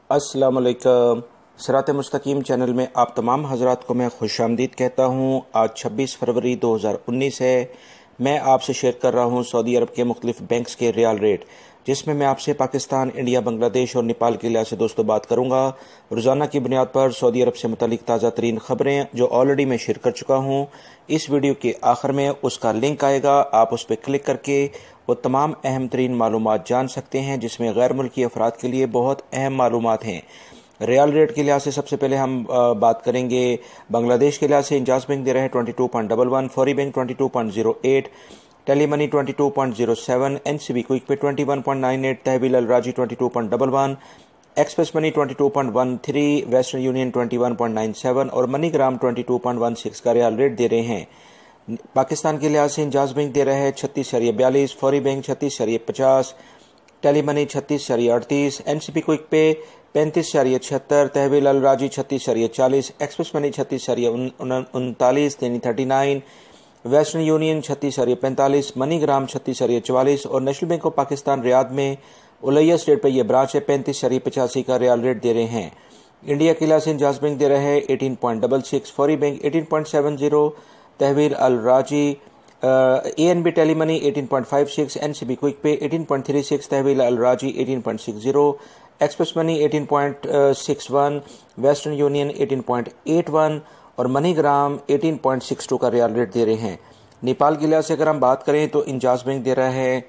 अस्सलाम वालेकुम। सिरात मुस्तकीम चैनल में आप तमाम हजरात को मैं खुशामदीद कहता हूँ। आज 26 फरवरी 2019 है। मैं आपसे शेयर कर रहा हूँ सऊदी अरब के मुख्तलिफ बैंक्स के रियाल रेट, जिसमें मैं आपसे पाकिस्तान, इंडिया, बांग्लादेश और नेपाल के लिहाज से दोस्तों बात करूँगा। रोज़ाना की बुनियाद पर सऊदी अरब से मुतालिक ताज़ा तरीन खबरें जो ऑलरेडी मैं शेयर कर चुका हूँ, इस वीडियो के आखिर में उसका लिंक आएगा। आप उस पर क्लिक करके वो तमाम अहम तरीन मालूमात जान सकते हैं, जिसमें गैर मुल्की अफराद के लिए बहुत अहम मालूमात हैं। रियाल रेट के लिहाज से सबसे पहले हम बात करेंगे बांग्लादेश के लिहाज से। इंजाज बैंक दे रहे हैं 22.11, फौरी बैंक 22.08, टेलीमनी 22.07, एनसीबी क्विक पे 21.98, तहवील अल राजी 22.11, एक्सप्रेस मनी 22.13, वेस्टर्न यूनियन 21.97 और मनीग्राम 22.16 का रियाल रेट दे रहे हैं। पाकिस्तान के लिहाज से इंजाज बैंक दे रहे हैं 36.42, फौरी बैंक 36.50, टेलीमनी 36.38, एनसीबी क्विक पे 35.76, तहवील अल राजी 36.40, express money 36.39 39, western union 36.45, MoneyGram 36.44 और national bank of Pakistan Riyadh में उलैया स्टेट पर यह ब्रांच है 35.85 का रियाल रेट दे रहे हैं। इंडिया के लिहाज से इंजाज बैंक दे रहे हैं 18.66, फौरी बैंक 18.70, तहवील अल राजी एएनबी टेलीमनी 18.56, एनसीबी क्विक पे 18.36, तहवील अल राजी 18.60, एक्सप्रेस मनी 18.61, वेस्टर्न यूनियन 18.81 और मनीग्राम 18.62 का रियाल रेट दे रहे हैं। नेपाल के लिहाज से अगर हम बात करें तो इंजाज बैंक दे रहा है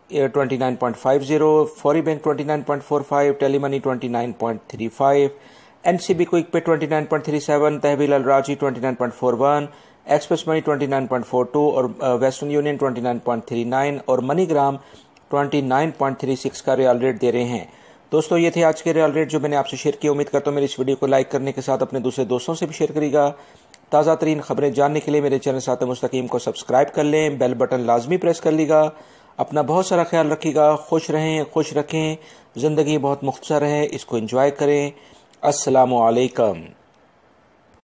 29.50, फौरी बैंक 29.45, टेलीमनी 29.35, एनसीबी क्विक पे 29.37, तहवील अल राजी 29.41, एक्सप्रेस मनी 29.42 और वेस्टर्न यूनियन 29.39 और मनीग्राम 29.36 का रियाल रेट दे रहे हैं। दोस्तों, ये थे आज के रियाल रेट जो मैंने आपसे शेयर किया। उम्मीद करता हूँ मेरी इस वीडियो को लाइक करने के साथ अपने दूसरे दोस्तों से भी शेयर करिएगा। ताज़ा तरीन खबरें जानने के लिए मेरे चैनल सिरात मुस्तकीम को सब्सक्राइब कर लें, बेल बटन लाजमी प्रेस कर लीजिएगा। अपना बहुत सारा ख्याल रखिएगा। खुश रहें, खुश रखें। ज़िंदगी बहुत मुख्तसर है, इसको एंजॉय करें। अस्सलामु अलैकुम।